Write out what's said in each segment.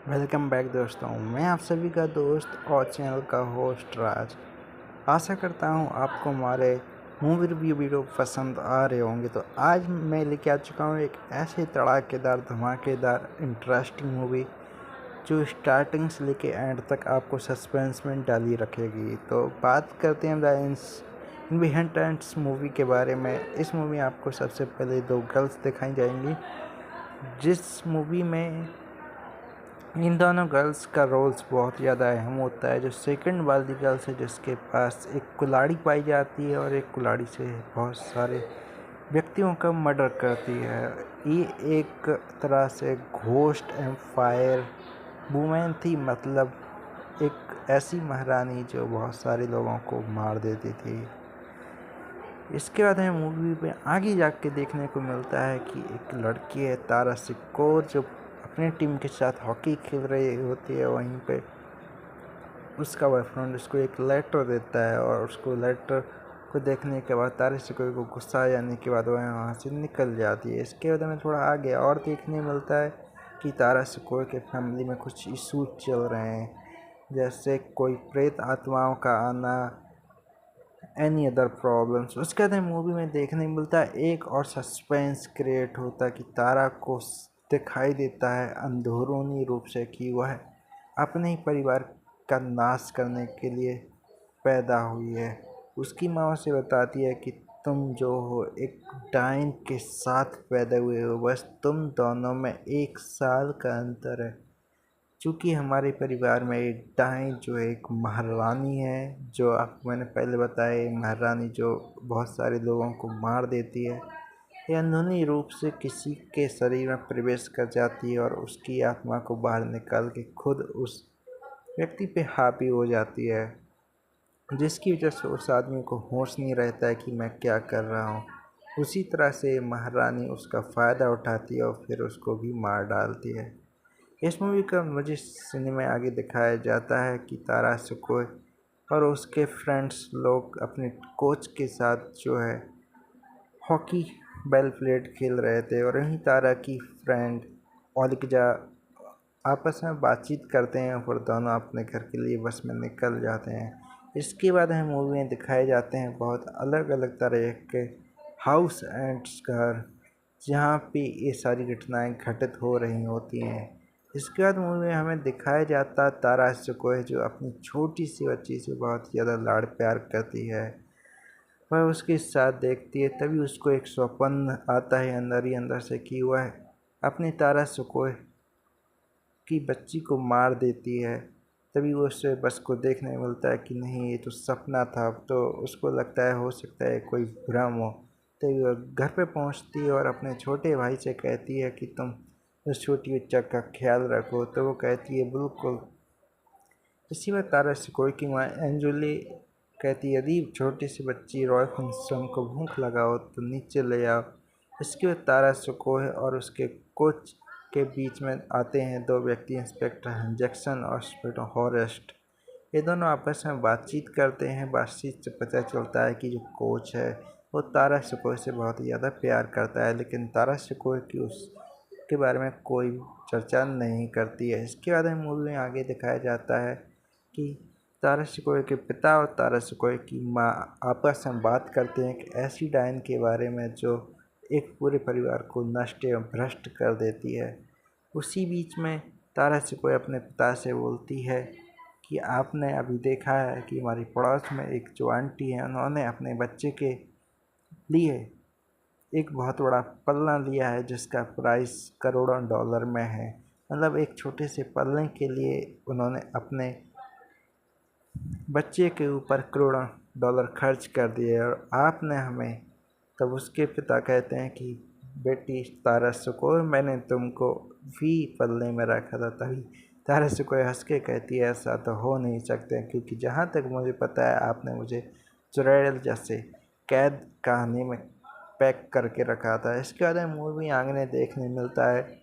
Welcome back दोस्तों। मैं आप सभी का दोस्त और चैनल का होस्ट राज। आशा करता हूँ आपको हमारे मूवी रिव्यू वीडियो पसंद आ रहे होंगे। तो आज मैं लेके आ चुका हूँ एक ऐसे धड़ाकेदार धमाकेदार इंटरेस्टिंग मूवी जो स्टार्टिंग से लेके एंड तक आपको सस्पेंस में डाली रखेगी। तो बात करते हैं द इनहेरिटेंस मूवी के बारे में। इस मूवी में आपको सबसे पहले दो गर्ल्स दिखाई जाएंगी, जिस मूवी में इन दोनों गर्ल्स का रोल्स बहुत ज़्यादा अहम होता है। जो सेकंड वाली गर्ल्स है जिसके पास एक कुल्हाड़ी पाई जाती है और एक कुल्हाड़ी से बहुत सारे व्यक्तियों का मर्डर करती है। ये एक तरह से घोस्ट एंड फायर वुमेन थी, मतलब एक ऐसी महारानी जो बहुत सारे लोगों को मार देती थी। इसके बाद हमें मूवी में आगे जाके देखने को मिलता है कि एक लड़की है तारा सिकोर, जो अपनी टीम के साथ हॉकी खेल रही होती है। वहीं पे उसका बॉयफ्रेंड उसको एक लेटर देता है और उसको लेटर को देखने के बाद तारा सिकोर को गुस्सा आ जाने के बाद वह वहाँ से निकल जाती है। इसके बाद हमें थोड़ा आगे और देखने मिलता है कि तारा सिकोर के फैमिली में कुछ इशू चल रहे हैं, जैसे कोई प्रेत आत्माओं का आना, एनी अदर प्रॉब्लम्स। उसके बाद मूवी में देखने मिलता है एक और सस्पेंस क्रिएट होता है कि तारा को दिखाई देता है अंदरूनी रूप से कि वह अपने ही परिवार का नाश करने के लिए पैदा हुई है। उसकी माँ उसे बताती है कि तुम जो हो एक डाइन के साथ पैदा हुए हो, बस तुम दोनों में 1 साल का अंतर है। चूँकि हमारे परिवार में एक डाइन जो एक महारानी है, जो आपको मैंने पहले बताया, महारानी जो बहुत सारे लोगों को मार देती है, यह अंदरूनी रूप से किसी के शरीर में प्रवेश कर जाती है और उसकी आत्मा को बाहर निकाल के खुद उस व्यक्ति पे हावी हो जाती है, जिसकी वजह से उस आदमी को होश नहीं रहता है कि मैं क्या कर रहा हूँ। उसी तरह से महारानी उसका फ़ायदा उठाती है और फिर उसको भी मार डालती है। इस मूवी का मुझे सीने में आगे दिखाया जाता है कि तारा सुकोई और उसके फ्रेंड्स लोग अपने कोच के साथ जो है हॉकी बेल प्लेट खेल रहे थे, और वहीं तारा की फ्रेंड ओलिकजा आपस में बातचीत करते हैं, फिर दोनों अपने घर के लिए बस में निकल जाते हैं। इसके बाद हमें मूवी में दिखाए जाते हैं बहुत अलग अलग तरह के हाउस एंड्स घर, जहाँ पे ये सारी घटनाएं घटित हो रही होती हैं। इसके बाद मूवी में हमें दिखाया जाता तारा सुकोई जो अपनी छोटी सी बच्ची से बहुत ज़्यादा लाड़ प्यार करती है। वह उसके साथ देखती है, तभी उसको एक स्वप्न आता है अंदर ही अंदर से कि वह अपनी तारा सुकोई की बच्ची को मार देती है। तभी वो उसे बस को देखने मिलता है कि नहीं, ये तो सपना था। तो उसको लगता है हो सकता है कोई भ्रम हो। तभी वह घर पे पहुंचती है और अपने छोटे भाई से कहती है कि तुम उस छोटी बच्चा का ख्याल रखो। तो वो कहती है बिल्कुल। इसी बार तारा सिकोई की माँ एंजुली कहती है यदि छोटी सी बच्ची रॉय फंक्शन को भूख लगा हो तो नीचे ले आओ। इसके बाद तारा सिकोई और उसके कोच के बीच में आते हैं दो व्यक्ति, इंस्पेक्टर जैक्सन और इंस्पेक्टर हॉरेस्ट। ये दोनों आपस में बातचीत करते हैं। बातचीत से पता चलता है कि जो कोच है वो तारा सिकोई से बहुत ही ज़्यादा प्यार करता है, लेकिन तारा सिकोई की उसके बारे में कोई चर्चा नहीं करती है। इसके बाद मूवी में आगे दिखाया जाता है कि तारा सिकोई के पिता और तारा सिकोई की माँ आपस में बात करते हैं एक ऐसी डायन के बारे में जो एक पूरे परिवार को नष्ट एवं भ्रष्ट कर देती है। उसी बीच में तारा सिकोई अपने पिता से बोलती है कि आपने अभी देखा है कि हमारी पड़ोस में एक जो आंटी है, उन्होंने अपने बच्चे के लिए एक बहुत बड़ा पल्ला लिया है जिसका प्राइस करोड़ों डॉलर में है। मतलब एक छोटे से पल्ले के लिए उन्होंने अपने बच्चे के ऊपर करोड़ों डॉलर खर्च कर दिए, और आपने हमें। तब उसके पिता कहते हैं कि बेटी तारा सुकोई, मैंने तुमको भी पल्ले में रखा था। तभी तारा सुकोई हंस के कहती है ऐसा तो हो नहीं सकता, क्योंकि जहाँ तक मुझे पता है आपने मुझे चुड़ैल जैसे कैद कहानी में पैक करके रखा था। इसके बाद मूवी आगे देखने मिलता है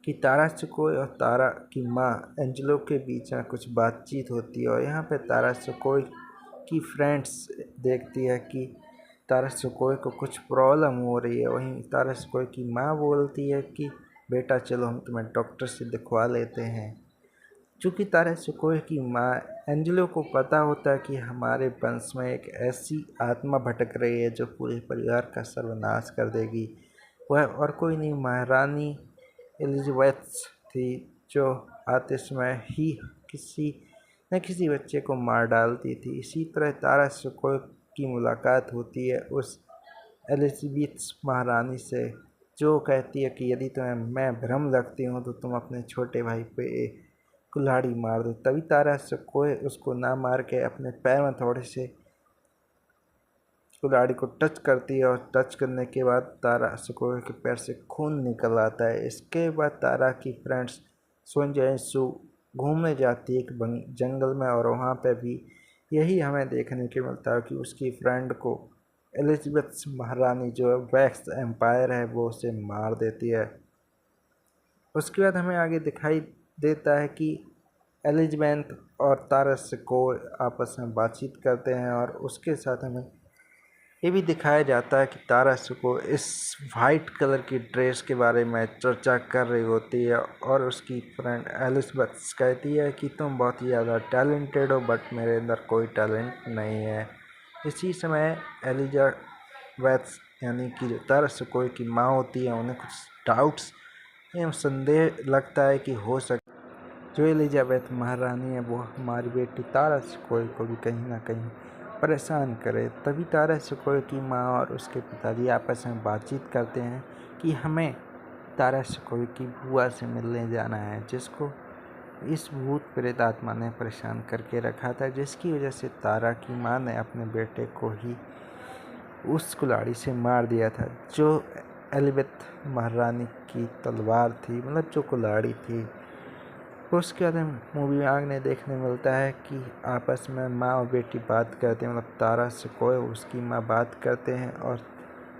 कि तारा सुकोई और तारा की माँ एंजेलो के बीच में कुछ बातचीत होती है, और यहाँ पे तारा सुकोई की फ्रेंड्स देखती है कि तारा सुकोई को कुछ प्रॉब्लम हो रही है। वहीं तारा सुकोई की माँ बोलती है कि बेटा चलो हम तुम्हें डॉक्टर से दिखवा लेते हैं। चूँकि तारा सुकोय की माँ एंजेलो को पता होता है कि हमारे वंश में एक ऐसी आत्मा भटक रही है जो पूरे परिवार का सर्वनाश कर देगी। वह और कोई नहीं, महारानी एलिज़ाबेथ थी, जो आते समय ही किसी न किसी बच्चे को मार डालती थी। इसी तरह तारा सुकोय की मुलाकात होती है उस एलिज़ाबेथ महारानी से, जो कहती है कि यदि तुम्हें मैं भ्रम लगती हूँ तो तुम अपने छोटे भाई पे कुल्हाड़ी मार दो। तभी तारा सुकोय उसको ना मार के अपने पैर में थोड़े से कुल्हाड़ी को टच करती है, और टच करने के बाद तारा सुकोय के पैर से खून निकल आता है। इसके बाद तारा की फ्रेंड्स सोंजाएसू घूमने जाती है एक जंगल में, और वहाँ पे भी यही हमें देखने को मिलता है कि उसकी फ्रेंड को एलिज़ाबेथ महारानी, जो वैक्स एम्पायर है, वो उसे मार देती है। उसके बाद हमें आगे दिखाई देता है कि एलिज़ाबेथ और तारा सुकोय आपस में बातचीत करते हैं, और उसके साथ हमें ये भी दिखाया जाता है कि तारा सुकोय इस वाइट कलर की ड्रेस के बारे में चर्चा कर रही होती है, और उसकी फ्रेंड एलिज़ाबेथ कहती है कि तुम बहुत ही ज़्यादा टैलेंटेड हो, बट मेरे अंदर कोई टैलेंट नहीं है। इसी समय एलिज़ाबेथ यानी कि जो तारा सुकोय की माँ होती है, उन्हें कुछ डाउट्स एवं संदेह लगता है कि हो सकता जो एलिज़ाबेथ महारानी है वो हमारी बेटी तारा सुकोय को भी कहीं ना कहीं परेशान करे। तभी तारा सुकोय की माँ और उसके पिताजी आपस में बातचीत करते हैं कि हमें तारा सुकोय की बुआ से मिलने जाना है, जिसको इस भूत प्रेत आत्मा ने परेशान करके रखा था, जिसकी वजह से तारा की माँ ने अपने बेटे को ही उस कुल्हाड़ी से मार दिया था, जो एलिज़ाबेथ महारानी की तलवार थी, मतलब जो कुल्हाड़ी थी। उसके बाद मूवी में आगे देखने मिलता है कि आपस में माँ और बेटी बात करते हैं, मतलब तारा सुकोय उसकी माँ बात करते हैं, और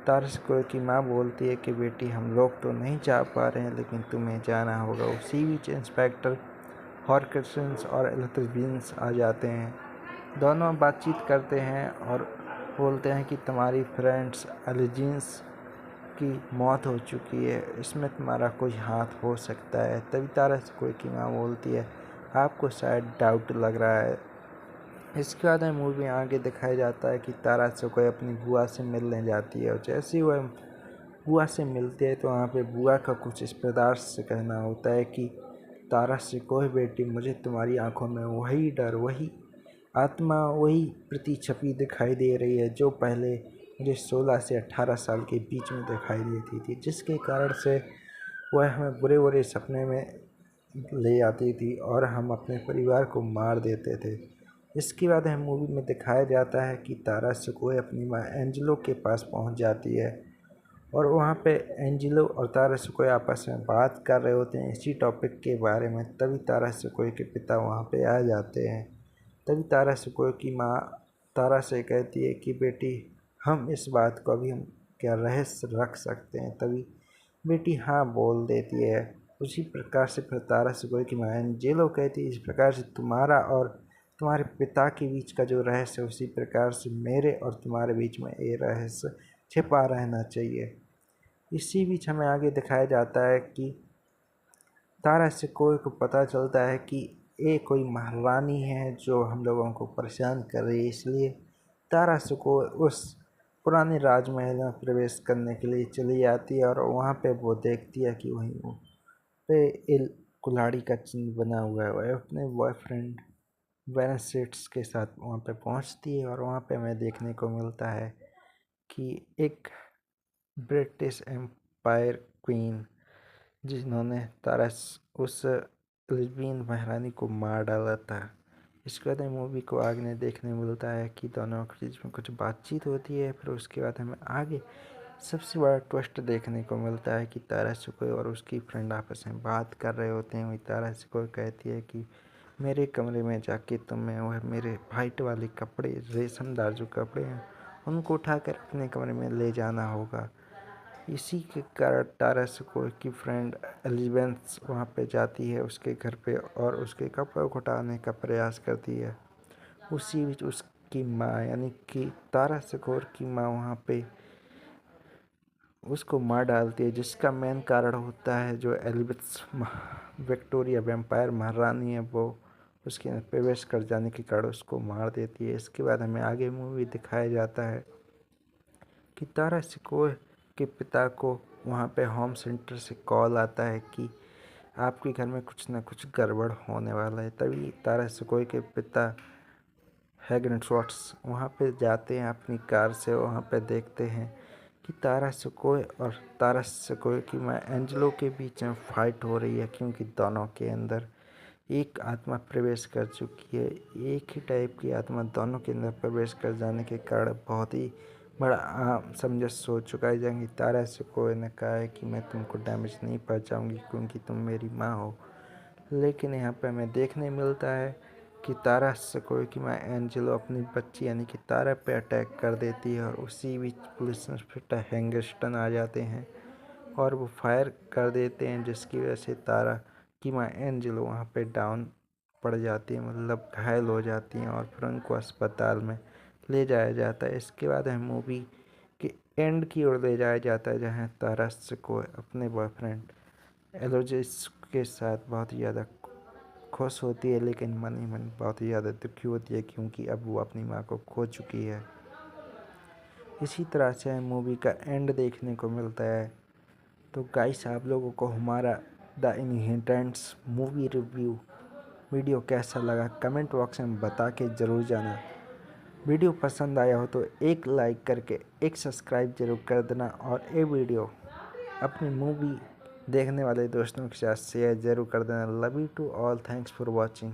तारा सुकोय की माँ बोलती है कि बेटी हम लोग तो नहीं जा पा रहे हैं, लेकिन तुम्हें जाना होगा। उसी बीच इंस्पेक्टर हॉरकिन्स और एलिज़ाबेथ आ जाते हैं। दोनों बातचीत करते हैं और बोलते हैं कि तुम्हारी फ्रेंड्स एलिज़ाबेथ की मौत हो चुकी है, इसमें तुम्हारा कोई हाथ हो सकता है। तभी तारा सुकोय की माँ बोलती है आपको शायद डाउट लग रहा है। इसके बाद मूवी में आगे दिखाया जाता है कि तारा सुकोय अपनी बुआ से मिलने जाती है, और जैसे ही वह बुआ से मिलते हैं तो वहाँ पे बुआ का कुछ इस प्रकार से कहना होता है कि तारा सुकोय बेटी, मुझे तुम्हारी आंखों में वही डर, वही आत्मा, वही प्रतिछवि दिखाई दे रही है जो पहले मुझे 16 से 18 साल के बीच में दिखाई देती थी, जिसके कारण से वह हमें बुरे बुरे सपने में ले आती थी और हम अपने परिवार को मार देते थे। इसके बाद हम मूवी में दिखाया जाता है कि तारा सुकोय अपनी माँ एंजेलो के पास पहुंच जाती है, और वहाँ पे एंजेलो और तारा सुकोय आपस में बात कर रहे होते हैं इसी टॉपिक के बारे में। तभी तारा सुकोय के पिता वहाँ पे आ जाते हैं। तभी तारा सुकोय की माँ तारा से कहती है कि बेटी हम इस बात को अभी हम क्या रहस्य रख सकते हैं। तभी बेटी हाँ बोल देती है। उसी प्रकार से फिर तारा सुकोय की माँ एंजेलो कहती है इस प्रकार से तुम्हारा और तुम्हारे पिता के बीच का जो रहस्य है, उसी प्रकार से मेरे और तुम्हारे बीच में ये रहस्य छिपा रहना चाहिए। इसी बीच हमें आगे दिखाया जाता है कि तारा सुकोय को पता चलता है कि ये कोई महारानी है जो हम लोगों को परेशान कर रही है, इसलिए तारा सुकोय उस पुराने राजमहल में प्रवेश करने के लिए चली जाती है, और वहाँ पे वो देखती है कि वहीं पे एक कुल्हाड़ी का चिन्ह बना हुआ है। वह अपने बॉयफ्रेंड वेनेसेट्स के साथ वहाँ पे पहुँचती है, और वहाँ पे हमें देखने को मिलता है कि एक ब्रिटिश एम्पायर क्वीन, जिन्होंने उस एलिज़ाबेथ महारानी को मार डाला था। इसके बाद मूवी को आगे देखने मिलता है कि दोनों के बीच में कुछ बातचीत होती है। फिर उसके बाद हमें आगे सबसे बड़ा ट्विस्ट देखने को मिलता है कि तारा सुकोय और उसकी फ्रेंड आपस में बात कर रहे होते हैं। वही तारा सुकोय कहती है कि मेरे कमरे में जाके तुम्हें वह मेरे वाइट वाले कपड़े, रेशमदार जो कपड़े हैं, उनको उठाकर अपने कमरे में ले जाना होगा। इसी के कारण तारा सुकोय की फ्रेंड एलिज़ाबेथ वहाँ पे जाती है उसके घर पे, और उसके कपड़े को उठाने का प्रयास करती है। उसी बीच उसकी माँ यानी कि तारा सुकोय की माँ वहाँ पे उसको मार डालती है, जिसका मेन कारण होता है जो एलिज़ाबेथ विक्टोरिया वैम्पायर महारानी है, वो उसके अंदर प्रवेश कर जाने के कारण उसको मार देती है। इसके बाद हमें आगे मूवी दिखाया जाता है कि तारा सिकोय के पिता को वहाँ पे होम सेंटर से कॉल आता है कि आपके घर में कुछ ना कुछ गड़बड़ होने वाला है। तभी तारा सिकोय के पिता हैगन शॉट्स वहाँ पे जाते हैं अपनी कार से। वहाँ पे देखते हैं कि तारा सिकोय और तारा सिकोय की माँ एंजेलो के बीच में फाइट हो रही है, क्योंकि दोनों के अंदर एक आत्मा प्रवेश कर चुकी है। एक ही टाइप की आत्मा दोनों के अंदर प्रवेश कर जाने के कारण बहुत ही बड़ा असमंजस हो चुका है। जंगी तारा सिकोय ने कहा है कि मैं तुमको डैमेज नहीं पहुंचाऊंगी क्योंकि तुम मेरी माँ हो, लेकिन यहाँ पे हमें देखने मिलता है कि तारा सिकोय की माँ एंजेलो अपनी बच्ची यानी कि तारा पे अटैक कर देती है, और उसी बीच पुलिस इंस्पेक्टर हैंगस्टन आ जाते हैं और वो फायर कर देते हैं, जिसकी वजह से तारा की माँ एंजेलो वहाँ पे डाउन पड़ जाती है, मतलब घायल हो जाती हैं, और फिर उनको अस्पताल में ले जाया जाता है। इसके बाद हमें मूवी के एंड की ओर ले जाया जाता है, जहाँ तारा सिकोय अपने बॉयफ्रेंड एलोजिस के साथ बहुत ही ज़्यादा खुश होती है, लेकिन मन ही मन बहुत ही ज़्यादा दुखी होती है, क्योंकि अब वो अपनी माँ को खो चुकी है। इसी तरह से हमें मूवी का एंड देखने को मिलता है। तो गाइस, आप लोगों को हमारा the inheritance movie review video कैसा लगा कमेंट बॉक्स में बता के ज़रूर जाना। वीडियो पसंद आया हो तो एक लाइक करके एक सब्सक्राइब जरूर कर देना, और ये वीडियो अपनी मूवी देखने वाले दोस्तों के साथ शेयर जरूर कर देना। Love you to all, thanks for watching.